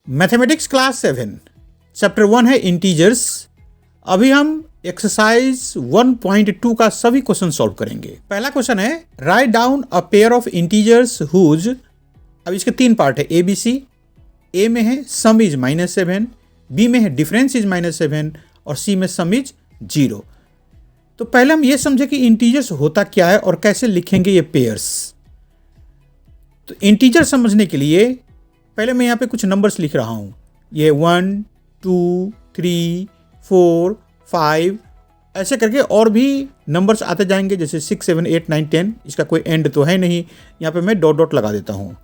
Mathematics class 7 chapter 1 है integers. अभी हम एक्सरसाइज 1.2 का सभी क्वेश्चन सॉल्व करेंगे। पहला क्वेश्चन है write down a pair of integers whose. अब इसके तीन पार्ट है ए बी सी। ए में है सम इज -7, बी में है डिफरेंस इज -7 और सी में सम इज 0। तो पहले हम ये समझे कि इंटीजर्स होता क्या है और कैसे लिखेंगे ये पेयर्स। तो इंटीजर समझने के लिए पहले मैं यहाँ पे कुछ नंबर्स लिख रहा हूँ। ये 1, 2, 3, 4, 5 ऐसे करके और भी नंबर्स आते जाएंगे, जैसे 6, 7, 8, 9, 10। इसका कोई एंड तो है नहीं। यहाँ पे मैं डॉट डॉट लगा देता हूँ।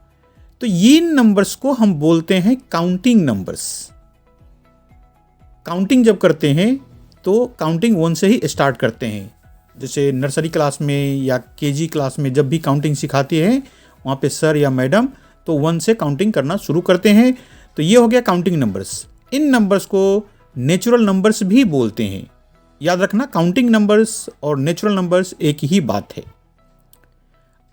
तो ये नंबर्स को हम बोलते हैं काउंटिंग नंबर्स। काउंटिंग जब करते हैं तो काउंटिंग 1 से ही स्टार्ट करते हैं। जैसे नर्सरी क्लास में या केजी क्लास में जब भी काउंटिंग सिखाती है वहाँ पे सर या मैडम तो 1 से काउंटिंग करना शुरू करते हैं। तो ये हो गया काउंटिंग नंबर्स। इन नंबर्स को नेचुरल नंबर्स भी बोलते हैं। याद रखना, काउंटिंग नंबर्स और नेचुरल नंबर्स एक ही बात है।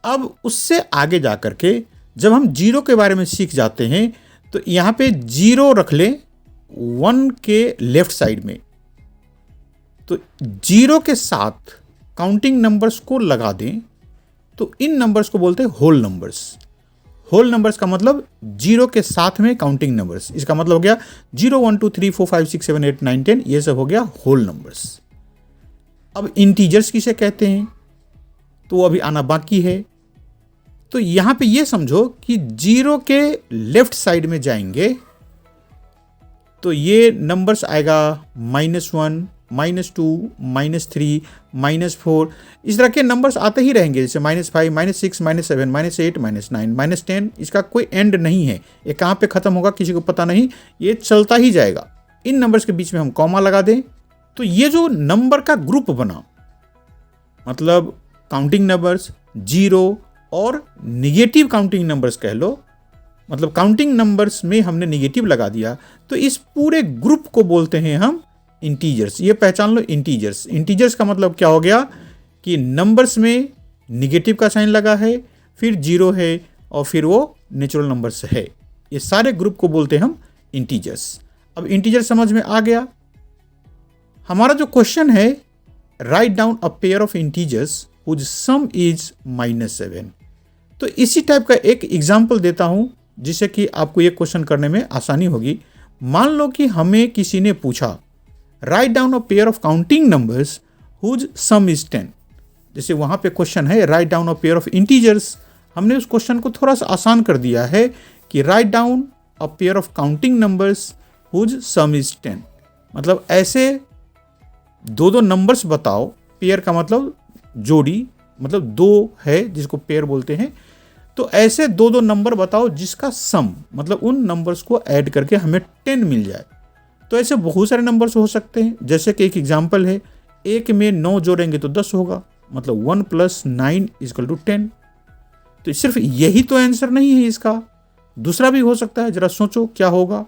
अब उससे आगे जा कर के जब हम 0 के बारे में सीख जाते हैं तो यहाँ पे 0 रख लें 1 के लेफ्ट साइड में। तो 0 के साथ काउंटिंग नंबर्स को लगा दें तो इन नंबर्स को बोलते हैं होल नंबर्स। होल नंबर्स का मतलब 0 के साथ में काउंटिंग नंबर्स। इसका मतलब हो गया 0, 1, 2, 3, 4, 5, 6, 7, 8, 9, 10 ये सब हो गया होल नंबर्स। अब इंटीजर्स किसे कहते हैं तो वो अभी आना बाकी है। तो यहाँ पे ये समझो कि 0 के लेफ्ट साइड में जाएंगे तो ये नंबर्स आएगा -1, -2, -3, -4 इस तरह के नंबर्स आते ही रहेंगे। जैसे -5, -6, -7, -8, -9, -10। इसका कोई एंड नहीं है। ये कहाँ पे ख़त्म होगा किसी को पता नहीं, ये चलता ही जाएगा। इन नंबर्स के बीच में हम कॉमा लगा दें तो ये जो नंबर का ग्रुप बना, मतलब काउंटिंग नंबर्स 0 और निगेटिव काउंटिंग नंबर्स कह लो, मतलब काउंटिंग नंबर्स में हमने निगेटिव लगा दिया तो इस पूरे ग्रुप को बोलते हैं हम इंटीजर्स। ये पहचान लो, इंटीजर्स। इंटीजर्स का मतलब क्या हो गया कि नंबर्स में निगेटिव का साइन लगा है, फिर 0 है और फिर वो नेचुरल नंबर्स है। ये सारे ग्रुप को बोलते हैं हम इंटीजर्स। अब इंटीजर समझ में आ गया। हमारा जो क्वेश्चन है write down a pair of integers whose sum is -7। तो इसी टाइप का एक एग्जाम्पल देता हूं जिससे कि आपको ये क्वेश्चन करने में आसानी होगी। मान लो कि हमें किसी ने पूछा write down a pair of counting numbers whose sum is 10। जैसे वहां पे क्वेश्चन है write down a pair of integers, हमने उस क्वेश्चन को थोड़ा सा आसान कर दिया है कि write down a pair of counting numbers whose sum is 10। मतलब ऐसे दो नंबर्स बताओ। पेयर का मतलब जोड़ी, मतलब 2 है जिसको पेयर बोलते हैं। तो ऐसे दो नंबर बताओ जिसका सम, मतलब उन नंबर्स को ऐड करके हमें 10 मिल जाए। तो ऐसे बहुत सारे नंबर्स हो सकते हैं। जैसे कि एक एग्जांपल है, 1 में 9 जोड़ेंगे तो 10 होगा, मतलब 1 + 9 = 10। तो सिर्फ यही तो आंसर नहीं है इसका, दूसरा भी हो सकता है। जरा सोचो क्या होगा।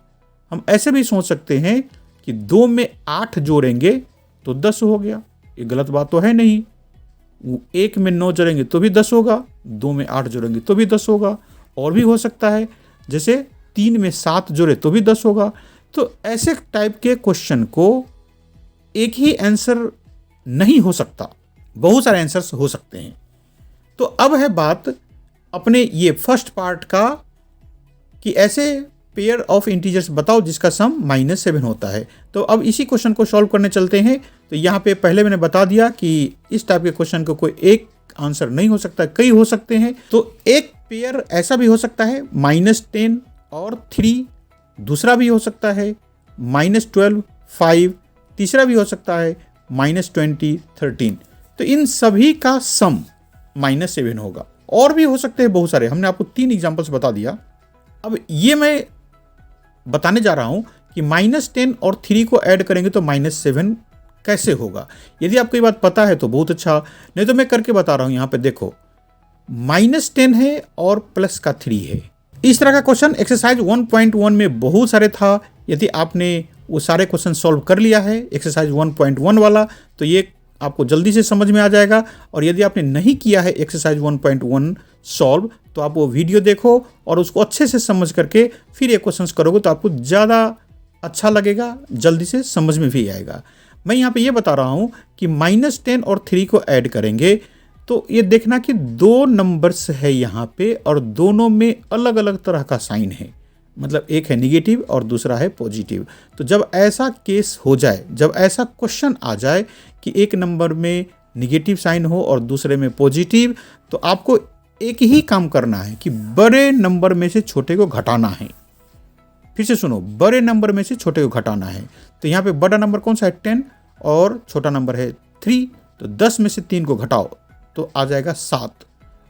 हम ऐसे भी सोच सकते हैं कि 2 में 8 जोड़ेंगे तो 10 हो गया। ये गलत बात तो है नहीं। 1 में 9 जोड़ेंगे तो भी 10 होगा, 2 में 8 जोड़ेंगे तो भी 10 होगा। और भी हो सकता है, जैसे 3 में 7 जोड़े तो भी 10 होगा। तो ऐसे टाइप के क्वेश्चन को एक ही आंसर नहीं हो सकता, बहुत सारे आंसर्स हो सकते हैं। तो अब है बात अपने ये फर्स्ट पार्ट का कि ऐसे पेयर ऑफ इंटीजर्स बताओ जिसका सम -7 होता है। तो अब इसी क्वेश्चन को सॉल्व करने चलते हैं। तो यहाँ पे पहले मैंने बता दिया कि इस टाइप के क्वेश्चन को कोई एक आंसर नहीं हो सकता, कई हो सकते हैं। तो एक पेयर ऐसा भी हो सकता है -10 और 3, दूसरा भी हो सकता है -12, 5, तीसरा भी हो सकता है -20, 13। तो इन सभी का सम -7 होगा। और भी हो सकते हैं बहुत सारे, हमने आपको 3 एग्जांपल्स बता दिया। अब ये मैं बताने जा रहा हूं कि -10 और 3 को ऐड करेंगे तो -7 कैसे होगा। यदि आपको ये बात पता है तो बहुत अच्छा, नहीं तो मैं करके बता रहा हूं। यहां पे देखो, -10 है और प्लस का 3 है। इस तरह का क्वेश्चन एक्सरसाइज 1.1 में बहुत सारे था। यदि आपने वो सारे क्वेश्चन सॉल्व कर लिया है एक्सरसाइज 1.1 वाला, तो ये आपको जल्दी से समझ में आ जाएगा। और यदि आपने नहीं किया है एक्सरसाइज 1.1 सॉल्व, तो आप वो वीडियो देखो और उसको अच्छे से समझ करके फिर ये क्वेश्चंस करोगे तो आपको ज़्यादा अच्छा लगेगा, जल्दी से समझ में भी आएगा। मैं यहाँ पे ये बता रहा हूँ कि -10 और 3 को ऐड करेंगे तो ये देखना कि 2 नंबर्स है यहाँ पे और दोनों में अलग अलग तरह का साइन है, मतलब एक है निगेटिव और दूसरा है पॉजिटिव। तो जब ऐसा केस हो जाए, जब ऐसा क्वेश्चन आ जाए कि एक नंबर में निगेटिव साइन हो और दूसरे में पॉजिटिव, तो आपको एक ही काम करना है कि बड़े नंबर में से छोटे को घटाना है। फिर से सुनो, बड़े नंबर में से छोटे को घटाना है। तो यहाँ पे बड़ा नंबर कौन सा है 10 और छोटा नंबर है 3, तो 10 में से 3 को घटाओ तो आ जाएगा 7।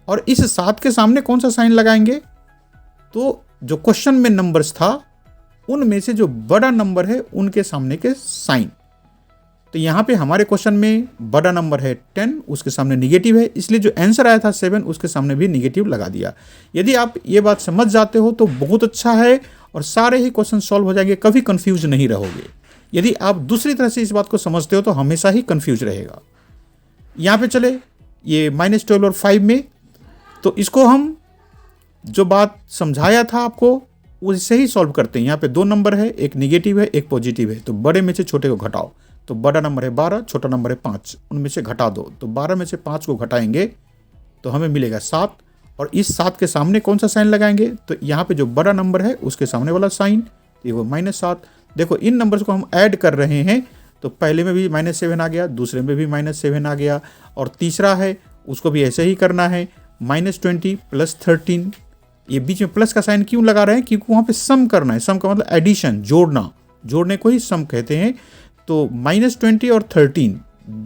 और इस 7 के सामने कौन सा साइन लगाएंगे, तो जो क्वेश्चन में नंबर्स था उनमें से जो बड़ा नंबर है उनके सामने के साइन। तो यहाँ पे हमारे क्वेश्चन में बड़ा नंबर है 10, उसके सामने निगेटिव है, इसलिए जो आंसर आया था 7 उसके सामने भी निगेटिव लगा दिया। यदि आप ये बात समझ जाते हो तो बहुत अच्छा है और सारे ही क्वेश्चन सॉल्व हो जाएंगे, कभी कंफ्यूज नहीं रहोगे। यदि आप दूसरी तरह से इस बात को समझते हो तो हमेशा ही कंफ्यूज रहेगा। यहाँ पे चले ये -12 और 5 में, तो इसको हम जो बात समझाया था आपको उससे ही सॉल्व करते हैं। यहाँ पे 2 नंबर है, एक निगेटिव है एक पॉजिटिव है, तो बड़े में से छोटे को घटाओ। तो बड़ा नंबर है 12, छोटा नंबर है 5, उनमें से घटा दो। तो 12 में से 5 को घटाएंगे तो हमें मिलेगा 7, और इस 7 के सामने कौन सा साइन लगाएंगे, तो यहाँ पे जो बड़ा नंबर है उसके सामने वाला साइन, ये वो -7। देखो इन नंबर्स को हम ऐड कर रहे हैं, तो पहले में भी -7 आ गया, दूसरे में भी -7 आ गया, और तीसरा है उसको भी ऐसे ही करना है, -20 + 13। ये बीच में प्लस का साइन क्यों लगा रहे हैं, क्योंकि वहाँ पे सम करना है। सम का मतलब एडिशन, जोड़ना, जोड़ने को ही सम कहते हैं। तो -20 और 13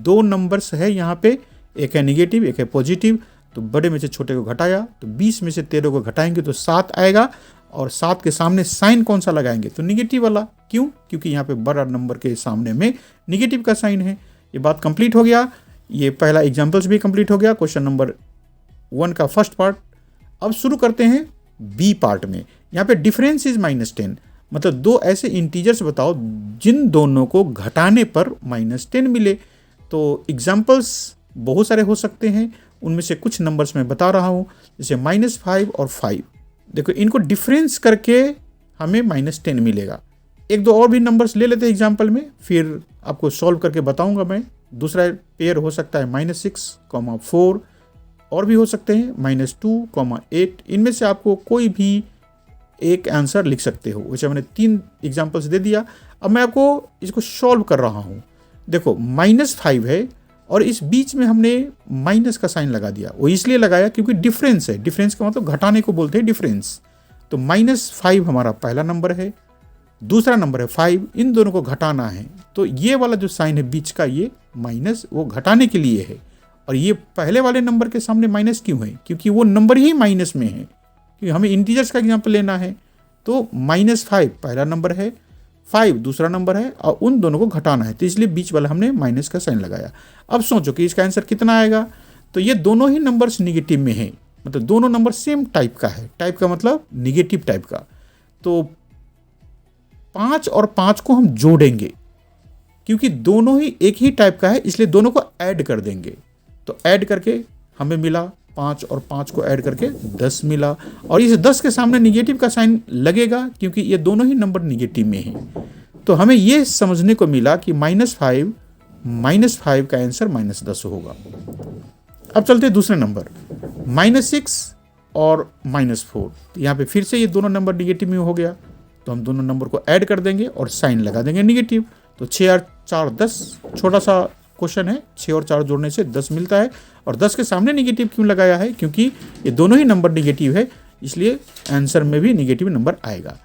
2 नंबर्स है यहाँ पे, एक है निगेटिव एक है पॉजिटिव। तो बड़े में से छोटे को घटाया तो 20 में से 13 को घटाएंगे तो 7 आएगा, और 7 के सामने साइन कौन सा लगाएंगे, तो निगेटिव वाला। क्यों, क्योंकि यहाँ पे बड़ा नंबर के सामने में निगेटिव का साइन है। ये बात कंप्लीट हो गया, ये पहला एग्जाम्पल्स भी कंप्लीट हो गया, क्वेश्चन नंबर 1 का फर्स्ट पार्ट। अब शुरू करते हैं बी पार्ट में। यहाँ पे डिफरेंस इज -10, मतलब 2 ऐसे इंटीजर्स बताओ जिन दोनों को घटाने पर -10 मिले। तो एग्जाम्पल्स बहुत सारे हो सकते हैं, उनमें से कुछ नंबर्स मैं बता रहा हूँ, जैसे -5 और 5। देखो इनको डिफरेंस करके हमें -10 मिलेगा। एक दो और भी नंबर्स ले लेते हैं एग्जाम्पल में, फिर आपको सॉल्व करके बताऊंगा मैं। दूसरा पेयर हो सकता है -6, 4, और भी हो सकते हैं -2, 8। इनमें से आपको कोई भी एक आंसर लिख सकते हो। वैसे मैंने 3 एग्जाम्पल्स दे दिया। अब मैं आपको इसको सॉल्व कर रहा हूँ। देखो -5 है और इस बीच में हमने माइनस का साइन लगा दिया। वो इसलिए लगाया क्योंकि डिफरेंस है, डिफरेंस का मतलब घटाने को बोलते हैं डिफरेंस। तो -5 हमारा पहला नंबर है, दूसरा नंबर है 5, इन दोनों को घटाना है। तो ये वाला जो साइन है बीच का, ये माइनस वो घटाने के लिए है। और ये पहले वाले नंबर के सामने माइनस क्यों है, क्योंकि वो नंबर ही माइनस में है, क्योंकि हमें इंटीजर्स का एग्जाम्पल लेना है। तो -5 पहला नंबर है, 5 दूसरा नंबर है, और उन दोनों को घटाना है, तो इसलिए बीच वाला हमने माइनस का साइन लगाया। अब सोचो कि इसका आंसर कितना आएगा। तो ये दोनों ही नंबर्स निगेटिव में हैं, मतलब दोनों नंबर सेम टाइप का है। टाइप का मतलब निगेटिव टाइप का। तो 5 और 5 को हम जोड़ेंगे, क्योंकि दोनों ही एक ही टाइप का है, इसलिए दोनों को ऐड कर देंगे। तो ऐड करके हमें मिला 5 और 5 को ऐड करके 10 मिला, और इस 10 के सामने निगेटिव का साइन लगेगा क्योंकि ये दोनों ही नंबर निगेटिव में हैं। तो हमें ये समझने को मिला कि -5 का आंसर -10 होगा। अब चलते दूसरे नंबर, -6 और -4। तो यहाँ पे फिर से ये दोनों नंबर निगेटिव में हो गया, तो हम दोनों नंबर को ऐड कर देंगे और साइन लगा देंगे निगेटिव। तो 6 और 4 10, छोटा सा क्वेश्चन है, 6 और 4 जोड़ने से 10 मिलता है। और 10 के सामने निगेटिव क्यों लगाया है, क्योंकि ये दोनों ही नंबर निगेटिव है, इसलिए आंसर में भी निगेटिव नंबर आएगा।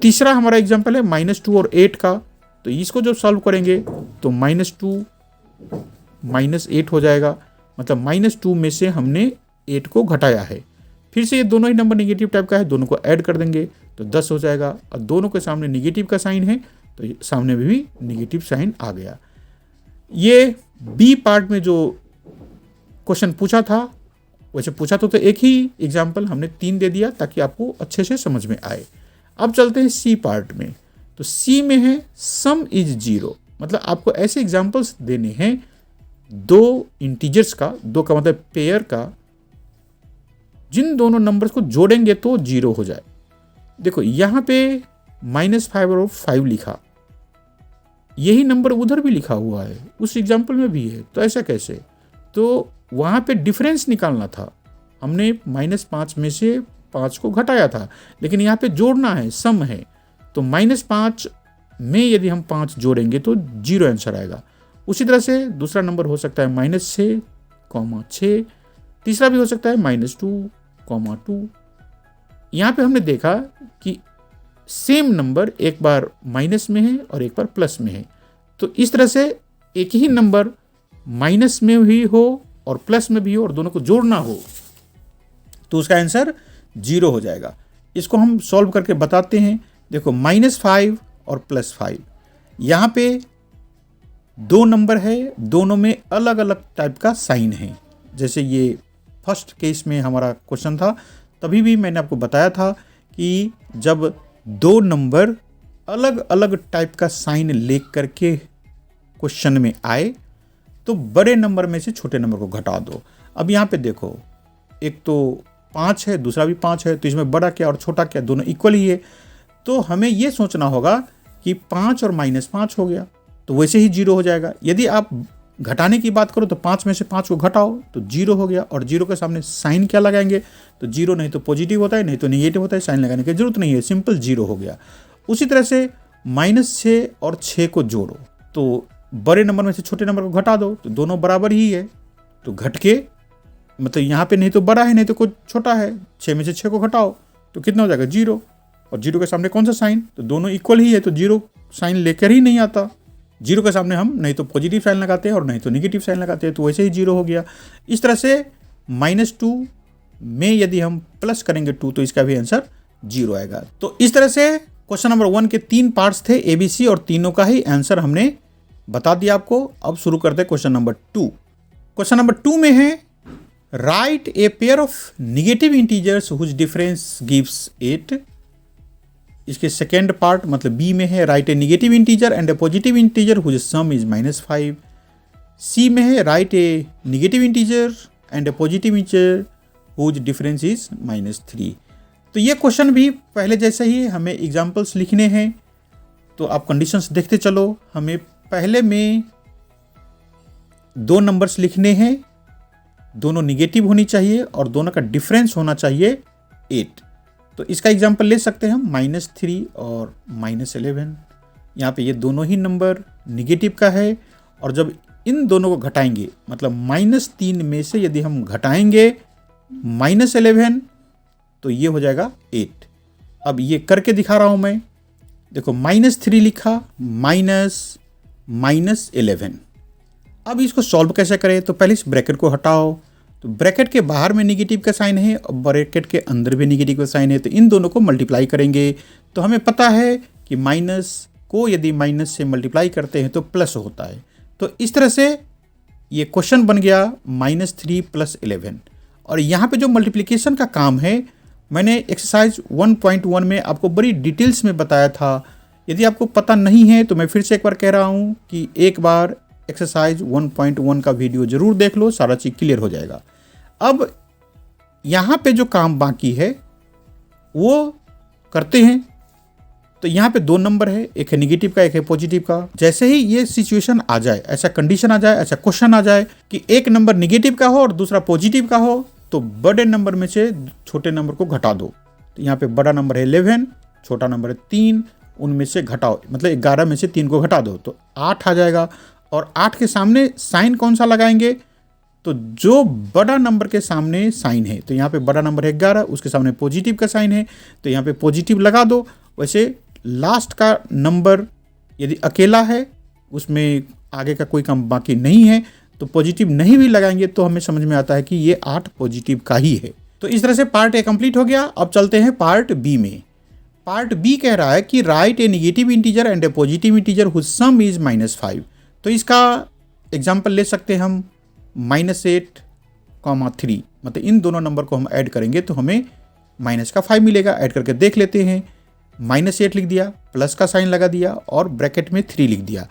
तीसरा हमारा एग्जांपल है -2 और 8 का। तो इसको जब सॉल्व करेंगे तो -2 -8 हो जाएगा, मतलब -2 में से हमने 8 को घटाया है। फिर से ये दोनों ही नंबर निगेटिव टाइप का है, दोनों को ऐड कर देंगे तो 10 हो जाएगा। और दोनों के सामने निगेटिव का साइन है, तो सामने में भी निगेटिव साइन आ गया। ये बी पार्ट में जो क्वेश्चन पूछा था, वैसे पूछा तो एक ही एग्जाम्पल, हमने 3 दे दिया ताकि आपको अच्छे से समझ में आए। अब चलते हैं सी पार्ट में। तो सी में है सम इज 0, मतलब आपको ऐसे एग्जाम्पल्स देने हैं दो इंटीजर्स का, दो का मतलब पेयर का, जिन दोनों नंबर्स को जोड़ेंगे तो 0 हो जाए। देखो यहाँ पे -5 और 5 लिखा, यही नंबर उधर भी लिखा हुआ है, उस एग्जाम्पल में भी है, तो ऐसा कैसे? तो वहाँ पे डिफरेंस निकालना था, हमने -5 में से 5 को घटाया था, लेकिन यहाँ पे जोड़ना है, सम है, तो -5 में यदि हम 5 जोड़ेंगे तो 0 आंसर आएगा। उसी तरह से दूसरा नंबर हो सकता है -6, 6, तीसरा भी हो सकता है -2, 2। यहाँ पे हमने देखा कि सेम नंबर एक बार माइनस में है और एक बार प्लस में है, तो इस तरह से एक ही नंबर माइनस में भी हो और प्लस में भी हो और दोनों को जोड़ना हो तो उसका आंसर 0 हो जाएगा। इसको हम सॉल्व करके बताते हैं। देखो -5 और +5, यहाँ पे दो नंबर है, दोनों में अलग अलग टाइप का साइन है। जैसे ये फर्स्ट केस में हमारा क्वेश्चन था, तभी भी मैंने आपको बताया था कि जब दो नंबर अलग अलग टाइप का साइन ले करके क्वेश्चन में आए तो बड़े नंबर में से छोटे नंबर को घटा दो। अब यहाँ पे देखो, एक तो 5 है, दूसरा भी 5 है, तो इसमें बड़ा क्या और छोटा क्या, दोनों इक्वल ही है। तो हमें ये सोचना होगा कि 5 और -5 हो गया तो वैसे ही 0 हो जाएगा। यदि आप घटाने की बात करो तो 5 में से 5 को घटाओ तो 0 हो गया, और 0 के सामने साइन क्या लगाएंगे, तो 0 नहीं तो पॉजिटिव होता है, नहीं तो नेगेटिव होता है, साइन लगाने की जरूरत नहीं है, सिंपल 0 हो गया। उसी तरह से -6 और 6 को जोड़ो तो बड़े नंबर में से छोटे नंबर को घटा दो तो दोनों बराबर ही है, तो घट के मतलब यहाँ पे नहीं तो बड़ा है नहीं तो कुछ छोटा है, 6 में से 6 को घटाओ तो कितना हो जाएगा 0, और 0 के सामने कौन सा साइन, तो दोनों इक्वल ही है, तो 0 साइन लेकर ही नहीं आता। 0 के सामने हम नहीं तो पॉजिटिव साइन लगाते हैं और नहीं तो नेगेटिव साइन लगाते हैं, तो वैसे ही 0 हो गया। इस तरह से -2 में यदि हम प्लस करेंगे 2 तो इसका भी आंसर 0 आएगा। तो इस तरह से क्वेश्चन नंबर 1 के 3 पार्ट्स थे ABC, और तीनों का ही आंसर हमने बता दिया आपको। अब शुरू करते हैं क्वेश्चन नंबर 2। क्वेश्चन नंबर 2 में है write a pair of negative integers whose difference gives 8। इसके सेकेंड पार्ट मतलब बी में है write a negative integer and a positive integer whose sum is -5। C में है write a negative integer and a positive integer whose difference is -3। तो ये question भी पहले जैसे ही हमें एग्जाम्पल्स लिखने हैं, तो आप कंडीशंस देखते चलो। हमें पहले में दो नंबर्स लिखने हैं, दोनों निगेटिव होनी चाहिए और दोनों का डिफरेंस होना चाहिए 8। तो इसका एग्जांपल ले सकते हैं हम -3 और -11। यहाँ पे ये दोनों ही नंबर निगेटिव का है, और जब इन दोनों को घटाएंगे मतलब -3 में से यदि हम घटाएंगे -11 तो ये हो जाएगा 8। अब ये करके दिखा रहा हूँ मैं। देखो -3 लिखा -11। अब इसको सॉल्व कैसे करें, तो पहले इस ब्रैकेट को हटाओ, तो ब्रैकेट के बाहर में नेगेटिव का साइन है और ब्रैकेट के अंदर भी नेगेटिव का साइन है, तो इन दोनों को मल्टीप्लाई करेंगे। तो हमें पता है कि माइनस को यदि माइनस से मल्टीप्लाई करते हैं तो प्लस होता है। तो इस तरह से ये क्वेश्चन बन गया -3 + 11। और यहाँ पे जो मल्टीप्लिकेशन का काम है मैंने एक्सरसाइज 1.1 में आपको बड़ी डिटेल्स में बताया था। यदि आपको पता नहीं है तो मैं फिर से एक बार कह रहा हूँ कि एक बार एक्सरसाइज 1.1 का वीडियो जरूर देख लो, सारा चीज़ क्लियर हो जाएगा। अब यहाँ पे जो काम बाकी है वो करते हैं। तो यहाँ पे दो नंबर है, एक है निगेटिव का, एक है पॉजिटिव का। जैसे ही ये सिचुएशन आ जाए, ऐसा कंडीशन आ जाए, ऐसा क्वेश्चन आ जाए कि एक नंबर निगेटिव का हो और दूसरा पॉजिटिव का हो, तो बड़े नंबर में से छोटे नंबर को घटा दो। तो यहाँ पे बड़ा नंबर है 11, छोटा नंबर है 3, उनमें से घटाओ, मतलब 11 में से 3 को घटा दो तो 8 आ जाएगा। और 8 के सामने साइन कौन सा लगाएंगे, तो जो बड़ा नंबर के सामने साइन है, तो यहाँ पे बड़ा नंबर है 11, उसके सामने पॉजिटिव का साइन है तो यहाँ पे पॉजिटिव लगा दो। वैसे लास्ट का नंबर यदि अकेला है, उसमें आगे का कोई काम बाकी नहीं है, तो पॉजिटिव नहीं भी लगाएंगे तो हमें समझ में आता है कि ये 8 पॉजिटिव का ही है। तो इस तरह से पार्ट ए कंप्लीट हो गया। अब चलते हैं पार्ट बी में। पार्ट बी कह रहा है कि write a negative integer and a positive integer whose sum is -5। तो इसका एग्जाम्पल ले सकते हैं हम -8, 3, मतलब इन दोनों नंबर को हम ऐड करेंगे तो हमें -5 मिलेगा। ऐड करके देख लेते हैं। -8 लिख दिया, प्लस का साइन लगा दिया और ब्रैकेट में 3 लिख दिया।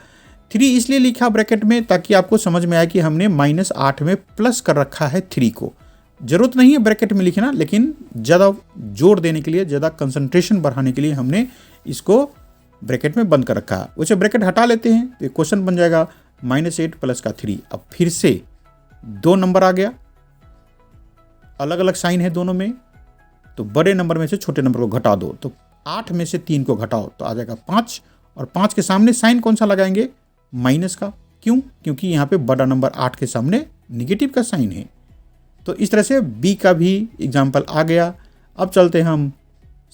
3 इसलिए लिखा ब्रैकेट में ताकि आपको समझ में आए कि हमने -8 में प्लस कर रखा है 3 को। जरूरत नहीं है ब्रैकेट में लिखना, लेकिन ज़्यादा जोर देने के लिए, ज़्यादा कंसंट्रेशन बढ़ाने के लिए हमने इसको ब्रैकेट में बंद कर रखा है। वैसे ब्रैकेट हटा लेते हैं तो क्वेश्चन बन जाएगा -8 प्लस का 3। अब फिर से 2 नंबर आ गया, अलग अलग साइन है दोनों में, तो बड़े नंबर में से छोटे नंबर को घटा दो, तो 8 में से 3 को घटाओ तो आ जाएगा 5, और 5 के सामने साइन कौन सा लगाएंगे? माइनस का। क्यों? क्योंकि यहाँ पे बड़ा नंबर 8 के सामने निगेटिव का साइन है। तो इस तरह से बी का भी एग्जाम्पल आ गया। अब चलते हैं हम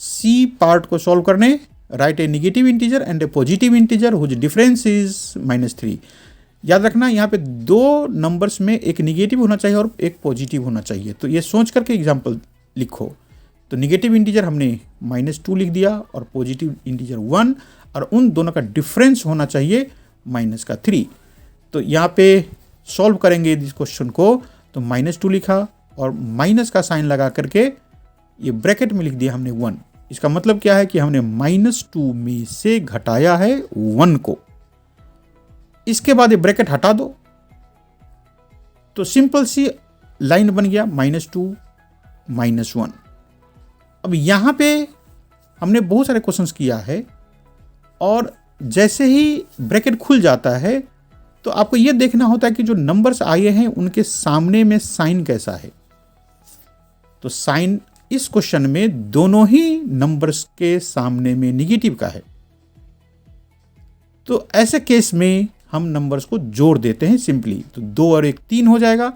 सी पार्ट को सॉल्व करने। Write a negative integer and a positive integer whose difference is -3। याद रखना यहाँ पे 2 नंबर्स में एक निगेटिव होना चाहिए और एक पॉजिटिव होना चाहिए, तो ये सोच करके एग्जाम्पल लिखो। तो निगेटिव इंटीजर हमने -2 लिख दिया और पॉजिटिव इंटीजर 1, और उन दोनों का डिफरेंस होना चाहिए -3। तो यहाँ पे सॉल्व करेंगे इस क्वेश्चन को, तो -2 लिखा और माइनस का साइन लगा करके ये ब्रैकेट में लिख दिया हमने 1। इसका मतलब क्या है कि हमने -2 में से घटाया है 1 को। इसके बाद ये ब्रैकेट हटा दो तो सिंपल सी लाइन बन गया -2 -1। अब यहाँ पे हमने बहुत सारे क्वेश्चंस किया है, और जैसे ही ब्रैकेट खुल जाता है तो आपको यह देखना होता है कि जो नंबर्स आए हैं उनके सामने में साइन कैसा है। तो साइन इस क्वेश्चन में दोनों ही नंबर्स के सामने में निगेटिव का है, तो ऐसे केस में हम नंबर्स को जोड़ देते हैं सिंपली। तो 2 और 1 3 हो जाएगा,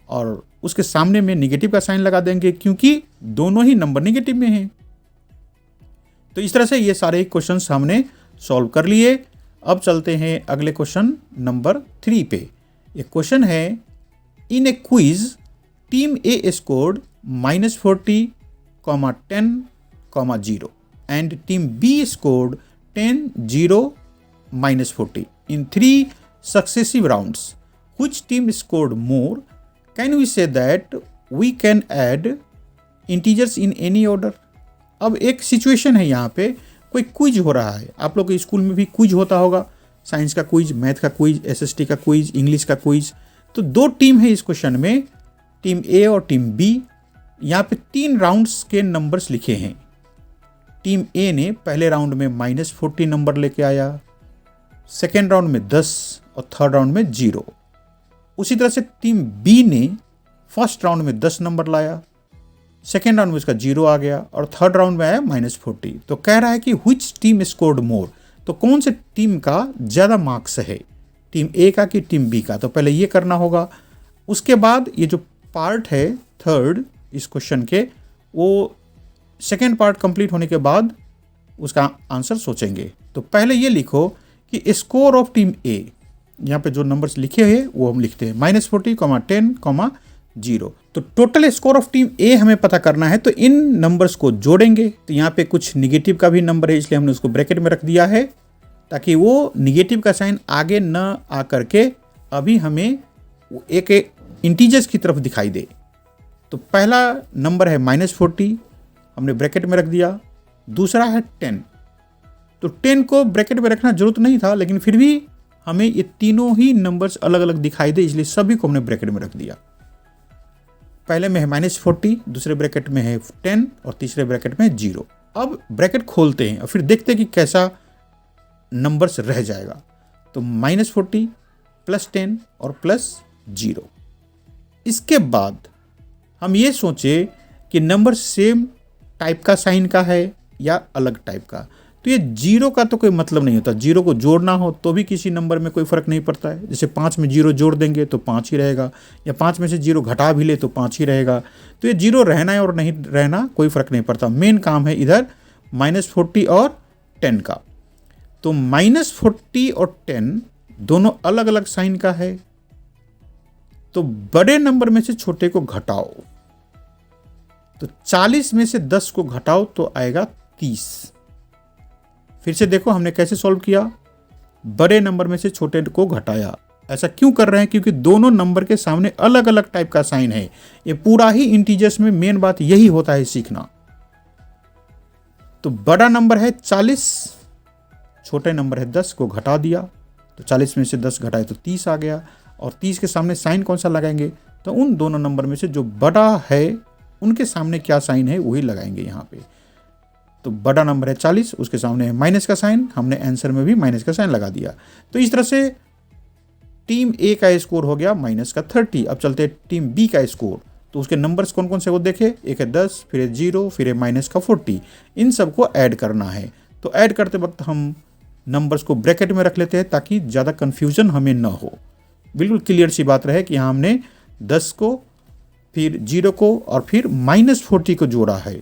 और उसके सामने में निगेटिव का साइन लगा देंगे क्योंकि दोनों ही नंबर निगेटिव में हैं। तो इस तरह से ये सारे क्वेश्चंस हमने सॉल्व कर लिए। अब चलते हैं अगले क्वेश्चन नंबर 3 पे। एक क्वेश्चन है, in a quiz team A scored -40, 10, 0 and team B scored 10, 0, -40 in 3 successive rounds. Which team scored more? Can we say that we can add integers in any order? अब एक situation है, यहाँ पे कोई quiz हो रहा है। आप लोग के स्कूल में भी क्विज होता होगा, साइंस का क्विज, मैथ का क्विज, एसएसटी का क्विज, इंग्लिश का क्विज। तो 2 टीम है इस क्वेश्चन में, टीम ए और टीम बी। यहाँ पे 3 राउंड्स के नंबर्स लिखे हैं। टीम ए ने पहले राउंड में -40 नंबर लेके आया, सेकेंड राउंड में 10 और थर्ड राउंड में 0। उसी तरह से टीम बी ने फर्स्ट राउंड में 10 नंबर लाया, सेकेंड राउंड में उसका 0 आ गया, और थर्ड राउंड में आया -40। तो कह रहा है कि व्हिच टीम स्कोर्ड मोर, तो कौन से टीम का ज़्यादा मार्क्स है, टीम ए का कि टीम बी का। तो पहले ये करना होगा। उसके बाद ये जो पार्ट है थर्ड इस क्वेश्चन के, वो सेकेंड पार्ट कंप्लीट होने के बाद उसका आंसर सोचेंगे। तो पहले ये लिखो कि स्कोर ऑफ टीम ए, यहाँ पे जो नंबर्स लिखे हैं वो हम लिखते हैं -40, 10, 0। तो टोटल स्कोर ऑफ टीम ए हमें पता करना है, तो इन नंबर्स को जोड़ेंगे। तो यहाँ पे कुछ निगेटिव का भी नंबर है, इसलिए हमने उसको ब्रैकेट में रख दिया है ताकि वो निगेटिव का साइन आगे न आ करके अभी हमें एक इंटीजर्स की तरफ दिखाई दे। तो पहला नंबर है -40, हमने ब्रैकेट में रख दिया। दूसरा है 10, तो 10 को ब्रैकेट में रखना जरूरत नहीं था, लेकिन फिर भी हमें ये तीनों ही नंबर्स अलग अलग दिखाई दे, इसलिए सभी को हमने ब्रैकेट में रख दिया। पहले में है -40, दूसरे ब्रैकेट में है 10 और तीसरे ब्रैकेट में 0। अब ब्रैकेट खोलते हैं और फिर देखते हैं कि कैसा नंबर्स रह जाएगा। तो -40 +10 और +0। इसके बाद हम ये सोचे कि नंबर सेम टाइप का साइन का है या अलग टाइप का। तो ये 0 का तो कोई मतलब नहीं होता, 0 को जोड़ना हो तो भी किसी नंबर में कोई फ़र्क नहीं पड़ता है। जैसे 5 में 0 जोड़ देंगे तो 5 ही रहेगा, या 5 में से 0 घटा भी ले तो 5 ही रहेगा। तो ये 0 रहना है और नहीं रहना कोई फ़र्क नहीं पड़ता। मेन काम है इधर -40 और 10 का। तो -40 और 10 दोनों अलग अलग साइन का है, तो बड़े नंबर में से छोटे को घटाओ। तो 40 में से 10 को घटाओ तो आएगा 30। फिर से देखो हमने कैसे सॉल्व किया, बड़े नंबर में से छोटे को घटाया। ऐसा क्यों कर रहे हैं? क्योंकि दोनों नंबर के सामने अलग अलग टाइप का साइन है। ये पूरा ही इंटीजर्स में मेन बात यही होता है सीखना। तो बड़ा नंबर है 40, छोटे नंबर है 10 को घटा दिया तो 40 में से 10 घटाए तो 30 आ गया, और 30 के सामने साइन कौन सा लगाएंगे, तो उन दोनों नंबर में से जो बड़ा है उनके सामने क्या साइन है वही लगाएंगे यहाँ पे। तो बड़ा नंबर है 40, उसके सामने है माइनस का साइन, हमने आंसर में भी माइनस का साइन लगा दिया। तो इस तरह से टीम ए का स्कोर हो गया -30। अब चलते हैं टीम बी का स्कोर। तो उसके नंबर्स कौन कौन से वो देखे, एक है 10, फिर है 0, फिर है -40। इन सबको ऐड करना है। तो ऐड करते वक्त हम नंबर्स को ब्रैकेट में रख लेते हैं ताकि ज़्यादा कन्फ्यूजन हमें ना हो, बिल्कुल क्लियर सी बात रहे कि यहाँ हमने 10 को, फिर 0 को और फिर -40 को जोड़ा है।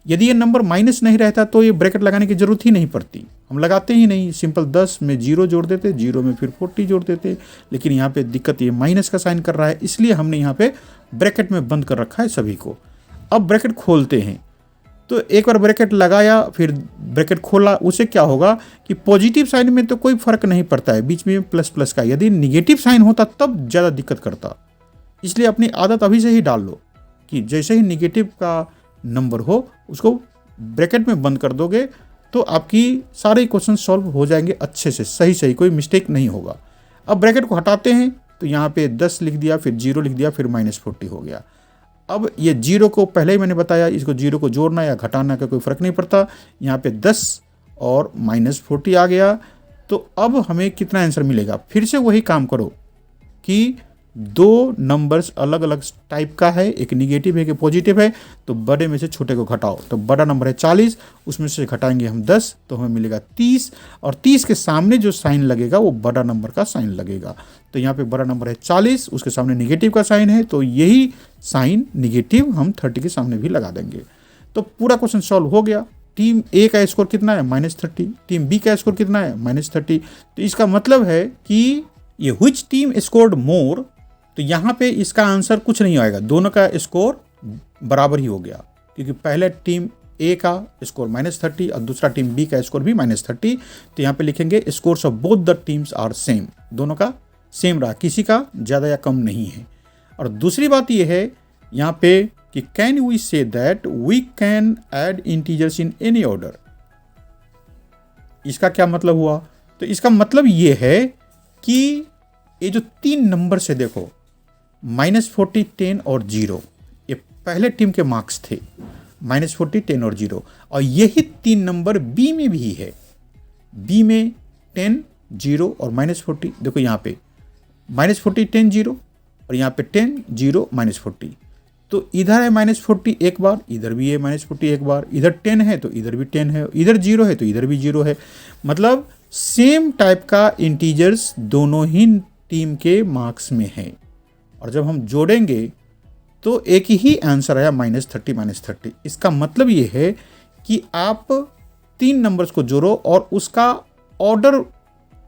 यदि ये नंबर माइनस नहीं रहता तो ये ब्रैकेट लगाने की जरूरत ही नहीं पड़ती, हम लगाते ही नहीं, सिंपल 10 में 0 जोड़ देते, 0 में फिर 40 जोड़ देते। लेकिन यहाँ पे दिक्कत ये माइनस का साइन कर रहा है, इसलिए हमने यहाँ पे ब्रैकेट में बंद कर रखा है सभी को। अब ब्रैकेट खोलते हैं, तो एक बार ब्रैकेट लगाया फिर ब्रैकेट खोला, उसे क्या होगा कि पॉजिटिव साइन में तो कोई फर्क नहीं पड़ता है, बीच में प्लस प्लस का, यदि निगेटिव साइन होता तब ज़्यादा दिक्कत करता। इसलिए अपनी आदत अभी से ही डाल लो कि जैसे ही निगेटिव का नंबर हो उसको ब्रैकेट में बंद कर दोगे तो आपकी सारे क्वेश्चन सॉल्व हो जाएंगे अच्छे से, सही कोई मिस्टेक नहीं होगा। अब ब्रैकेट को हटाते हैं तो यहाँ पे 10 लिख दिया, फिर 0 लिख दिया, फिर -40 हो गया। अब ये 0 को पहले ही मैंने बताया, इसको 0 को जोड़ना या घटाना का कोई फ़र्क नहीं पड़ता। यहाँ पे 10 और -40 आ गया। तो अब हमें कितना आंसर मिलेगा, फिर से वही काम करो कि दो नंबर्स अलग अलग टाइप का है, एक निगेटिव है एक पॉजिटिव है, तो बड़े में से छोटे को घटाओ। तो बड़ा नंबर है 40, उसमें से घटाएंगे हम 10 तो हमें मिलेगा 30, और 30 के सामने जो साइन लगेगा वो बड़ा नंबर का साइन लगेगा। तो यहाँ पे बड़ा नंबर है 40, उसके सामने निगेटिव का साइन है, तो यही साइन निगेटिव हम 30 के सामने भी लगा देंगे। तो पूरा क्वेश्चन सॉल्व हो गया। टीम ए का स्कोर कितना है, -30, टीम बी का स्कोर कितना है, -30। तो इसका मतलब है कि ये व्हिच टीम स्कोर्ड मोर, तो यहाँ पे इसका आंसर कुछ नहीं आएगा, दोनों का स्कोर बराबर ही हो गया, क्योंकि पहले टीम ए का स्कोर -30 और दूसरा टीम बी का स्कोर भी -30। तो यहाँ पे लिखेंगे scores of both the teams are same, दोनों का सेम रहा, किसी का ज़्यादा या कम नहीं है। और दूसरी बात ये है यहाँ पे कि can we say that we can add integers in any order. इसका क्या मतलब हुआ, तो इसका मतलब ये है कि ये जो 3 नंबर से देखो -40, 10 और 0, ये पहले टीम के मार्क्स थे, -40, 10 और 0। और यही 3 नंबर बी में भी है, बी में 10, 0 और -40। देखो यहाँ पे -40, 10, 0 और यहाँ पे 10, 0, -40। तो इधर है -40 एक बार, इधर भी है -40 एक बार, इधर 10 है तो इधर भी 10 है, इधर 0 है तो इधर भी 0 है। मतलब सेम टाइप का इंटीजर्स दोनों ही टीम के मार्क्स में है। और जब हम जोड़ेंगे तो एक ही आंसर आया -30। इसका मतलब ये है कि आप 3 नंबर्स को जोड़ो और उसका ऑर्डर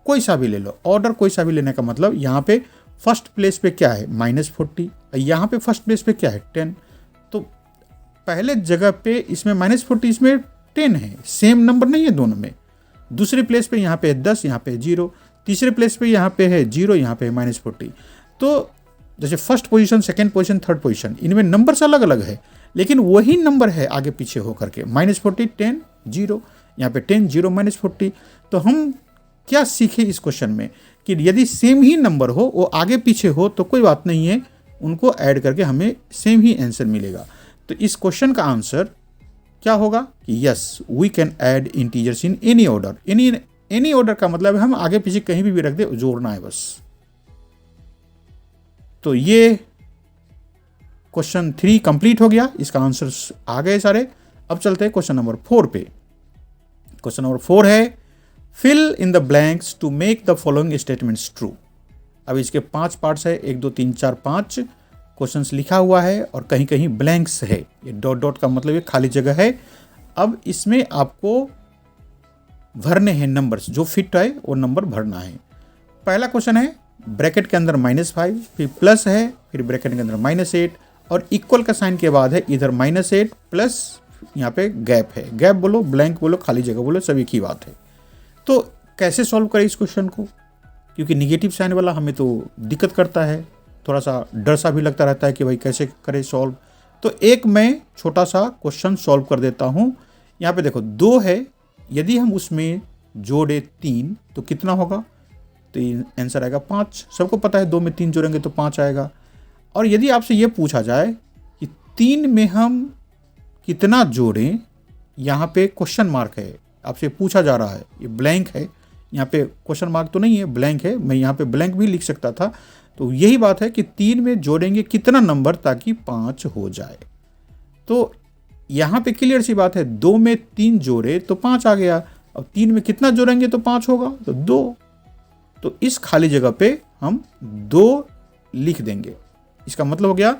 कोई सा भी ले लो। ऑर्डर कोई सा भी लेने का मतलब यहाँ पे फर्स्ट प्लेस पे क्या है -40, यहाँ पे फर्स्ट प्लेस पे क्या है 10। तो पहले जगह पे इसमें -40, इसमें 10 है, सेम नंबर नहीं है दोनों में। दूसरे प्लेस पे यहाँ पे है 10, यहाँ पे है 0, तीसरे प्लेस पे यहाँ पे है 0, यहाँ पे है -40। तो जैसे first position, second position, third position, इनमें नंबर्स अलग अलग है लेकिन वही नंबर है आगे पीछे होकर के, -40, 10, 0, यहाँ पे 10, 0, -40। तो हम क्या सीखे इस क्वेश्चन में कि यदि सेम ही नंबर हो, वो आगे पीछे हो तो कोई बात नहीं है, उनको ऐड करके हमें सेम ही आंसर मिलेगा। तो इस क्वेश्चन का आंसर क्या होगा कि yes we can add integers in any order. Any order का मतलब है हम आगे पीछे कहीं भी रख दे, जोड़ना है बस। तो ये क्वेश्चन 3 कंप्लीट हो गया, इसका आंसर आ गए सारे। अब चलते हैं क्वेश्चन नंबर 4 पे। क्वेश्चन नंबर 4 है fill in the blanks to make the following statements true. अब इसके 5 पार्ट्स है, 1 2 3 4 5 क्वेश्चंस लिखा हुआ है और कहीं कहीं ब्लैंक्स है, ये डॉट डॉट का मतलब ये खाली जगह है। अब इसमें आपको भरने हैं नंबर्स, जो फिट है वो नंबर भरना है। पहला क्वेश्चन है ब्रैकेट के अंदर -5, फिर प्लस है, फिर ब्रैकेट के अंदर -8 और इक्वल का साइन के बाद है इधर -8 प्लस यहाँ पे गैप है। गैप बोलो, ब्लैंक बोलो, खाली जगह बोलो, सभी की बात है। तो कैसे सॉल्व करें इस क्वेश्चन को, क्योंकि निगेटिव साइन वाला हमें तो दिक्कत करता है, थोड़ा सा डर सा भी लगता रहता है कि भाई कैसे करें सॉल्व। तो एक मैं छोटा सा क्वेश्चन सॉल्व कर देता हूँ। यहाँ पे देखो 2 है, यदि हम उसमें जोड़े 3 तो कितना होगा, तो ये आंसर आएगा 5। सबको पता है 2 में 3 जोड़ेंगे तो 5 आएगा। और यदि आपसे ये पूछा जाए कि 3 में हम कितना जोड़ें, यहाँ पे क्वेश्चन मार्क है, आपसे पूछा जा रहा है, ये ब्लैंक है, यहाँ पे क्वेश्चन मार्क तो नहीं है, ब्लैंक है। मैं यहाँ पे ब्लैंक भी लिख सकता था। तो यही बात है कि 3 में जोड़ेंगे कितना नंबर ताकि 5 हो जाए। तो यहाँ पे क्लियर सी बात है, 2 में 3 जोड़े तो 5 आ गया। अब 3 में कितना जोड़ेंगे तो 5 होगा, तो 2। तो इस खाली जगह पे हम 2 लिख देंगे। इसका मतलब हो गया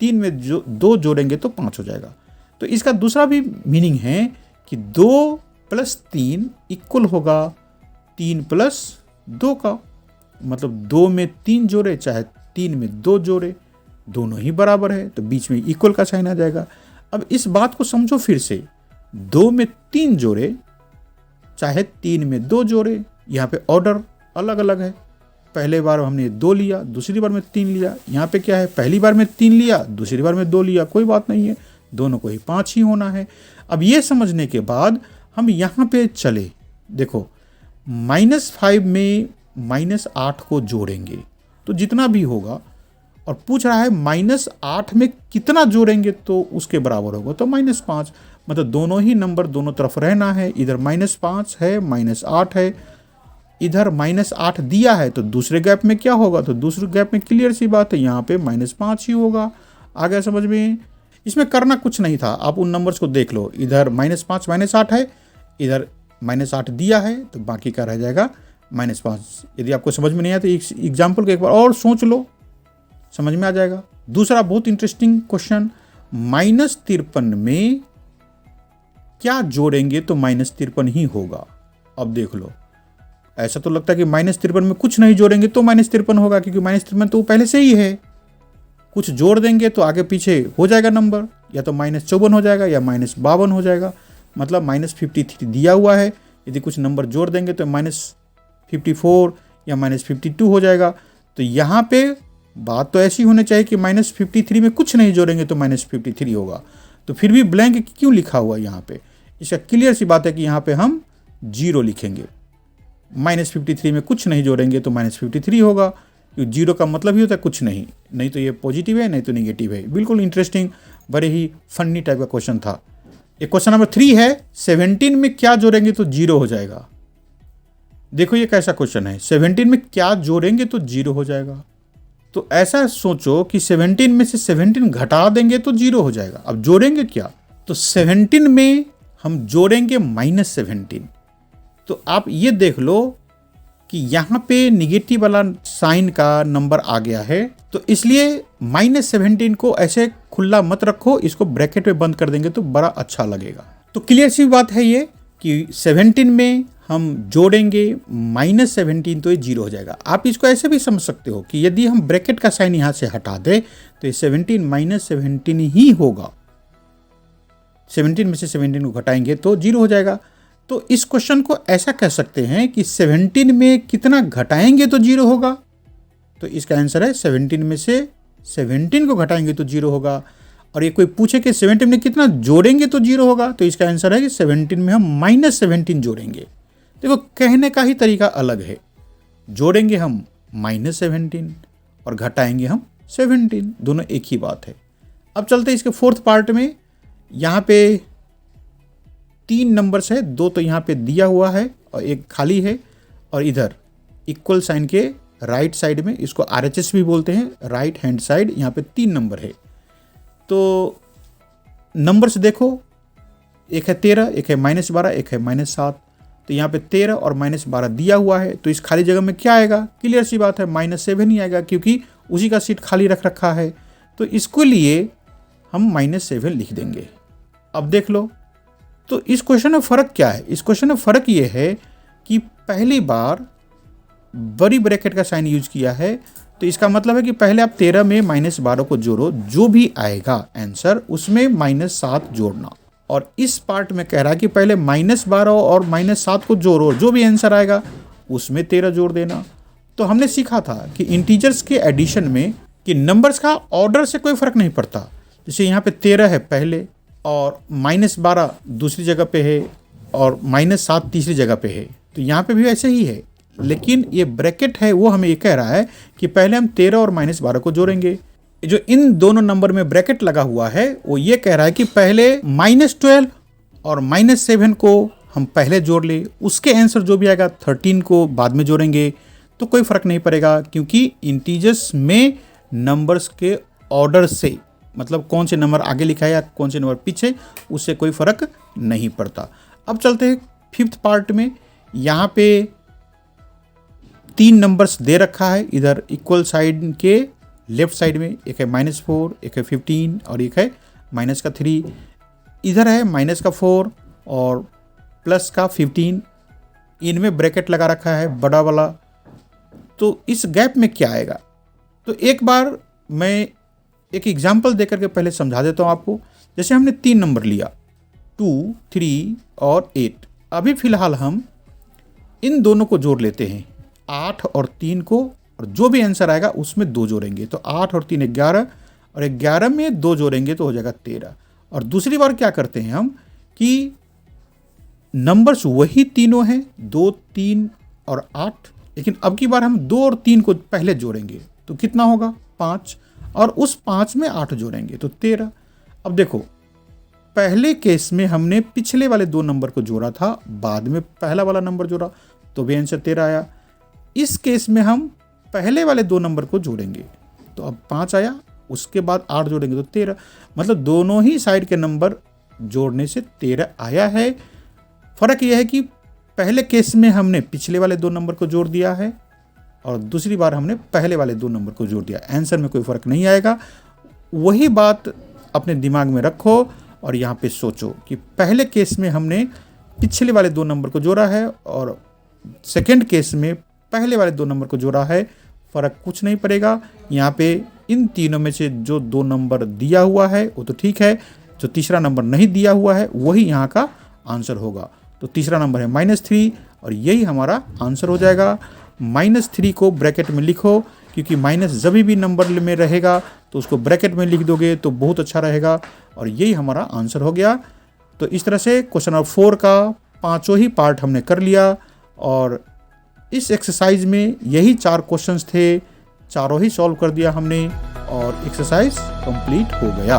3 में जो 2 जोड़ेंगे तो 5 हो जाएगा। तो इसका दूसरा भी मीनिंग है कि 2 + 3 इक्वल होगा 3 + 2 का। मतलब 2 में 3 जोड़े चाहे 3 में 2 जोड़े, दोनों ही बराबर है, तो बीच में इक्वल का साइन आ जाएगा। अब इस बात को समझो फिर से, 2 में 3 जोड़े चाहे 3 में 2 जोड़े, यहाँ पे ऑर्डर अलग अलग है। पहले बार हमने 2 लिया, दूसरी बार में 3 लिया। यहाँ पे क्या है, पहली बार में 3 लिया, दूसरी बार में 2 लिया, कोई बात नहीं है, दोनों को ही 5 ही होना है। अब ये समझने के बाद हम यहाँ पे चले, देखो -5 में -8 को जोड़ेंगे तो जितना भी होगा, और पूछ रहा है -8 में कितना जोड़ेंगे तो उसके बराबर होगा, तो -5। मतलब दोनों ही नंबर दोनों तरफ रहना है, इधर -5 है, -8 है, इधर -8 दिया है, तो दूसरे गैप में क्या होगा, तो दूसरे गैप में क्लियर सी बात है, यहाँ पे -5 ही होगा। आ गया समझ में? इसमें करना कुछ नहीं था, आप उन नंबर्स को देख लो, इधर -5 -8 है, इधर -8 दिया है, तो बाकी का रह जाएगा -5। यदि आपको समझ में नहीं आया तो एग्जाम्पल को एक बार और सोच लो, समझ में आ जाएगा। दूसरा बहुत इंटरेस्टिंग क्वेश्चन, -53 में क्या जोड़ेंगे तो -53 ही होगा। अब देख लो, ऐसा तो लगता है कि -53 में कुछ नहीं जोड़ेंगे तो -53 होगा, क्योंकि -53 तो पहले से ही है। कुछ जोड़ देंगे तो आगे पीछे हो जाएगा नंबर, या तो -54 हो जाएगा या -52 हो जाएगा। मतलब -53 दिया हुआ है, यदि कुछ नंबर जोड़ देंगे तो -54 या -52 हो जाएगा। तो यहाँ पे बात तो ऐसी होनी चाहिए कि -53 में कुछ नहीं जोड़ेंगे तो -53 होगा। तो फिर भी ब्लैंक क्यों लिखा हुआ है यहाँ पे? इसका क्लियर सी बात है कि यहाँ पे हम 0 लिखेंगे। -53 में कुछ नहीं जोड़ेंगे तो -53 होगा, क्योंकि 0 का मतलब ही होता है कुछ नहीं, नहीं तो ये पॉजिटिव है नहीं तो नेगेटिव है। बिल्कुल इंटरेस्टिंग, बड़े ही फनी टाइप का क्वेश्चन था। एक क्वेश्चन नंबर 3 है, 17 में क्या जोड़ेंगे तो 0 हो जाएगा। देखो ये कैसा क्वेश्चन है, 17 में क्या जोड़ेंगे तो 0 हो जाएगा। तो ऐसा सोचो कि 17 में से 17 घटा देंगे तो 0 हो जाएगा। अब जोड़ेंगे क्या, तो 17 में हम जोड़ेंगे -17। तो आप ये देख लो कि यहाँ पे निगेटिव वाला साइन का नंबर आ गया है, तो इसलिए -17 को ऐसे खुला मत रखो, इसको ब्रैकेट में बंद कर देंगे तो बड़ा अच्छा लगेगा। तो क्लियर सी बात है ये कि 17 में हम जोड़ेंगे -17 तो ये 0 हो जाएगा। आप इसको ऐसे भी समझ सकते हो कि यदि हम ब्रैकेट का साइन यहाँ से हटा दें तो ये 17 -17 ही होगा। 17 में से 17 को घटाएंगे तो 0 हो जाएगा। तो इस क्वेश्चन को ऐसा कह सकते हैं कि 17 में कितना घटाएंगे तो 0 होगा। तो इसका आंसर है 17 में से 17 को घटाएंगे तो 0 होगा। और ये कोई पूछे कि 17 में कितना जोड़ेंगे तो 0 होगा, तो इसका आंसर है कि 17 में हम -17 जोड़ेंगे। देखो कहने का ही तरीका अलग है, जोड़ेंगे हम -17 और घटाएंगे हम 17, दोनों एक ही बात है। अब चलते हैं इसके 4th पार्ट में। यहाँ पे 3 नंबर्स है, 2 तो यहाँ पे दिया हुआ है और एक खाली है, और इधर इक्वल साइन के राइट साइड में, इसको RHS भी बोलते हैं, राइट हैंड साइड, यहाँ पे 3 नंबर है। तो नंबर्स देखो, एक है 13, एक है -12, एक है -7। तो यहाँ पे 13 और -12 दिया हुआ है, तो इस खाली जगह में क्या आएगा, क्लियर सी बात है -7 ही आएगा, क्योंकि उसी का सीट खाली रख रखा है। तो इसके लिए हम -7 लिख देंगे। अब देख लो, तो इस क्वेश्चन में फ़र्क क्या है? इस क्वेश्चन में फ़र्क ये है कि पहली बार बड़ी ब्रैकेट का साइन यूज किया है, तो इसका मतलब है कि पहले आप 13 में -12 को जोड़ो, जो भी आएगा आंसर उसमें -7 जोड़ना। और इस पार्ट में कह रहा है कि पहले -12 और -7 को जोड़ो, जो भी आंसर आएगा उसमें 13 जोड़ देना। तो हमने सीखा था कि इंटीजर्स के एडिशन में कि नंबर्स का ऑर्डर से कोई फ़र्क नहीं पड़ता। जैसे यहाँ पे 13 है पहले, और -12 दूसरी जगह पे है, और -7 तीसरी जगह पे है, तो यहाँ पे भी ऐसे ही है। लेकिन ये ब्रैकेट है वो हमें ये कह रहा है कि पहले हम 13 और -12 को जोड़ेंगे। जो इन दोनों नंबर में ब्रैकेट लगा हुआ है वो ये कह रहा है कि पहले -12 और -7 को हम पहले जोड़ ले, उसके आंसर जो भी आएगा 13 को बाद में जोड़ेंगे तो कोई फ़र्क नहीं पड़ेगा, क्योंकि इंटीजर्स में नंबर्स के ऑर्डर से, मतलब कौन से नंबर आगे लिखा है या कौन से नंबर पीछे, उससे कोई फ़र्क नहीं पड़ता। अब चलते हैं 5th पार्ट में। यहाँ पे 3 नंबर्स दे रखा है इधर इक्वल साइड के लेफ्ट साइड में, एक है -4, एक है 15 और एक है -3। इधर है -4 और +15, इनमें ब्रैकेट लगा रखा है बड़ा वाला। तो इस गैप में क्या आएगा, तो एक बार मैं एक एग्जाम्पल देकर के पहले समझा देता हूँ आपको। जैसे हमने 3 नंबर लिया 2, 3 और 8। अभी फ़िलहाल हम इन दोनों को जोड़ लेते हैं, 8 और 3 को, और जो भी आंसर आएगा उसमें 2 जोड़ेंगे। तो 8 और 3 11, और 11 में 2 जोड़ेंगे तो हो जाएगा 13। और दूसरी बार क्या करते हैं हम कि नंबर्स वही तीनों हैं, 2, 3 और 8, लेकिन अब की बार हम 2 और 3 को पहले जोड़ेंगे तो कितना होगा 5, और उस 5 में 8 जोड़ेंगे तो 13। अब देखो, पहले केस में हमने पिछले वाले 2 नंबर को जोड़ा था, बाद में पहला वाला नंबर जोड़ा तो भी आंसर 13 आया। इस केस में हम पहले वाले 2 नंबर को जोड़ेंगे तो अब 5 आया, उसके बाद 8 जोड़ेंगे तो 13। मतलब दोनों ही साइड के नंबर जोड़ने से 13 आया है। फ़र्क यह है कि पहले केस में हमने पिछले वाले 2 नंबर को जोड़ दिया है और दूसरी बार हमने पहले वाले 2 नंबर को जोड़ दिया। आंसर में कोई फ़र्क नहीं आएगा। वही बात अपने दिमाग में रखो और यहाँ पे सोचो कि पहले केस में हमने पिछले वाले 2 नंबर को जोड़ा है और सेकंड केस में पहले वाले 2 नंबर को जोड़ा है, फ़र्क कुछ नहीं पड़ेगा। यहाँ पे इन तीनों में से जो 2 नंबर दिया हुआ है वो तो ठीक है, जो तीसरा नंबर नहीं दिया हुआ है वही यहाँ का आंसर होगा। तो तीसरा नंबर है -3 और यही हमारा आंसर हो जाएगा। -3 को ब्रैकेट में लिखो, क्योंकि माइनस जब भी नंबर में रहेगा तो उसको ब्रैकेट में लिख दोगे तो बहुत अच्छा रहेगा, और यही हमारा आंसर हो गया। तो इस तरह से क्वेश्चन नंबर 4 का 5 ही पार्ट हमने कर लिया, और इस एक्सरसाइज में यही 4 क्वेश्चंस थे, चारों ही सॉल्व कर दिया हमने और एक्सरसाइज कंप्लीट हो गया।